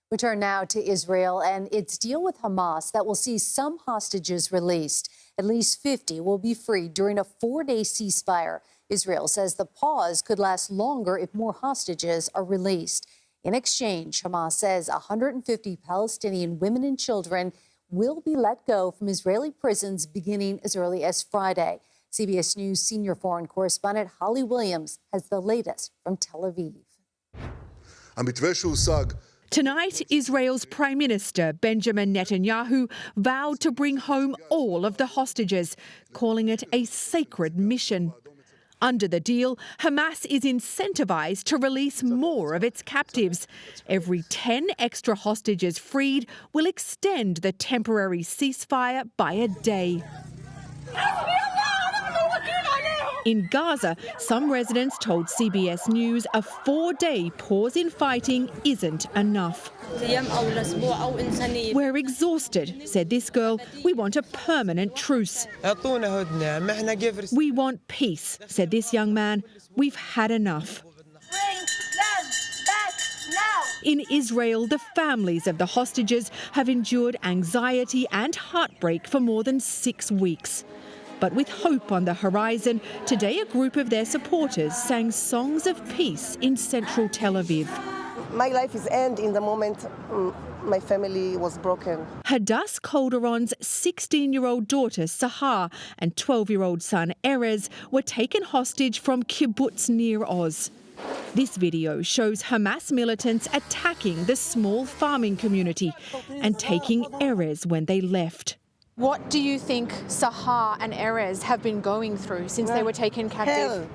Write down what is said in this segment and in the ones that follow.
We turn now to Israel and its deal with Hamas that will see some hostages released. At least 50 will be freed during a 4-day ceasefire. Israel says the pause could last longer if more hostages are released. In exchange, Hamas says 150 Palestinian women and children will be let go from Israeli prisons beginning as early as Friday. CBS News senior foreign correspondent Holly Williams has the latest from Tel Aviv. Tonight, Israel's Prime Minister Benjamin Netanyahu vowed to bring home all of the hostages, calling it a sacred mission. Under the deal, Hamas is incentivized to release more of its captives. Every 10 extra hostages freed will extend the temporary ceasefire by a day. In Gaza, some residents told CBS News a 4-day pause in fighting isn't enough. We're exhausted, said this girl. We want a permanent truce. We want peace, said this young man. We've had enough. Bring them back now. In Israel, the families of the hostages have endured anxiety and heartbreak for more than 6 weeks. But with hope on the horizon, today a group of their supporters sang songs of peace in central Tel Aviv. My life is end in the moment my family was broken. Hadass Calderon's 16-year-old daughter Sahar and 12-year-old son Erez were taken hostage from kibbutz Nir Oz. This video shows Hamas militants attacking the small farming community and taking Erez when they left. What do you think Sahar and Erez have been going through since they were taken captive?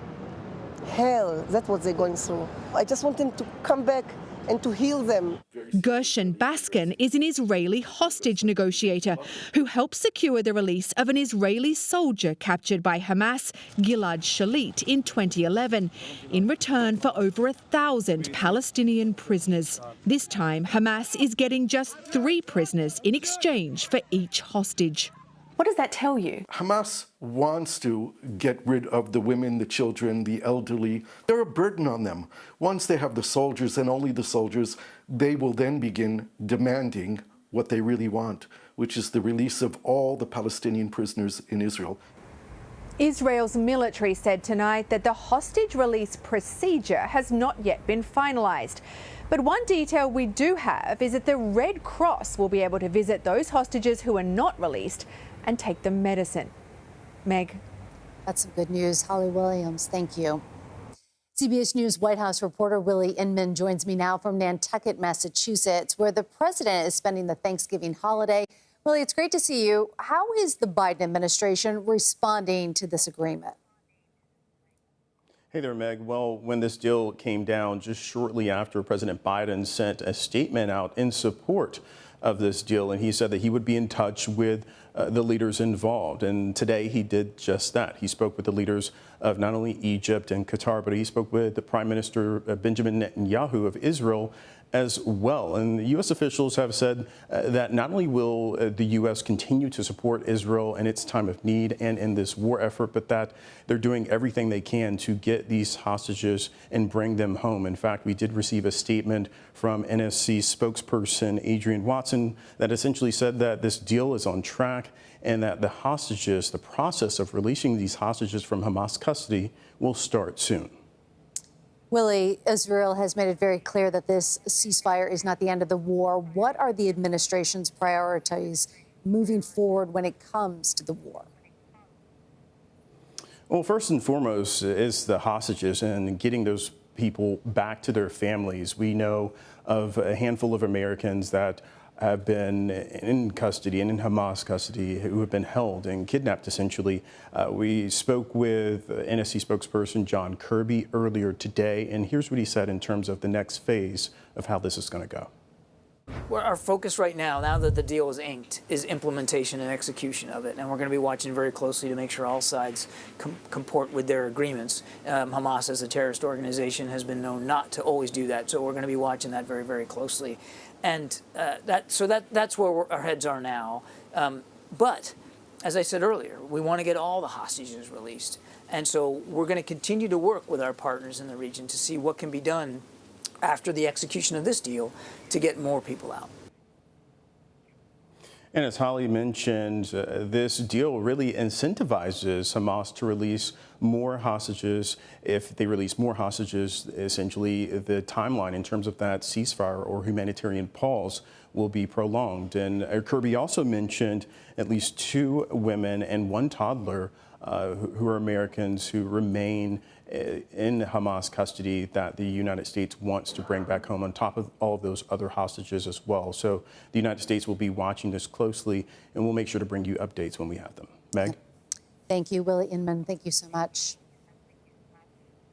Hell, that's what they're going through. I just want them to come back and to heal them. Gershon Baskin is an Israeli hostage negotiator who helped secure the release of an Israeli soldier captured by Hamas, Gilad Shalit, in 2011, in return for over 1,000 Palestinian prisoners. This time, Hamas is getting just 3 prisoners in exchange for each hostage. What does that tell you? Hamas wants to get rid of the women, the children, the elderly. They're a burden on them. Once they have the soldiers and only the soldiers, they will then begin demanding what they really want, which is the release of all the Palestinian prisoners in Israel. Israel's military said tonight that the hostage release procedure has not yet been finalized. But one detail we do have is that the Red Cross will be able to visit those hostages who are not released and take them medicine. Meg. That's some good news. Holly Williams, thank you. CBS News White House reporter Willie Inman joins me now from Nantucket, Massachusetts, where the president is spending the Thanksgiving holiday. Willie, it's great to see you. How is the Biden administration responding to this agreement? Hey there, Meg. Well, when this deal came down just shortly after President Biden sent a statement out in support of this deal, and he said that he would be in touch with the leaders involved. And today he did just that. He spoke with the leaders of not only Egypt and Qatar, but he spoke with the Prime Minister Benjamin Netanyahu of Israel as well. And U.S. officials have said that not only will the U.S. continue to support Israel in its time of need and in this war effort, but that they're doing everything they can to get these hostages and bring them home. In fact, we did receive a statement from NSC spokesperson Adrian Watson that essentially said that this deal is on track and that the hostages, the process of releasing these hostages from Hamas custody will start soon. Willie, Israel has made it very clear that this ceasefire is not the end of the war. What are the administration's priorities moving forward when it comes to the war? Well, first and foremost is the hostages and getting those people back to their families. We know of a handful of Americans that have been in custody and in Hamas custody who have been held and kidnapped, essentially. We spoke with NSC spokesperson John Kirby earlier today, and here's what he said in terms of the next phase of how this is going to go. Well, our focus right now that the deal is inked, is implementation and execution of it. And we're going to be watching very closely to make sure all sides comport with their agreements. Hamas, as a terrorist organization, has been known not to always do that. So we're going to be watching that very, very closely. And that's where our heads are now. But as I said earlier, we want to get all the hostages released. And so we're going to continue to work with our partners in the region to see what can be done after the execution of this deal to get more people out. And as Holly mentioned, this deal really incentivizes Hamas to release more hostages. If they release more hostages, essentially the timeline in terms of that ceasefire or humanitarian pause will be prolonged. And Kirby also mentioned at least 2 women and 1 toddler who are Americans who remain in Hamas custody that the United States wants to bring back home on top of all of those other hostages as well. So the United States will be watching this closely, and we'll make sure to bring you updates when we have them. Meg? Thank you, Willie Inman. Thank you so much.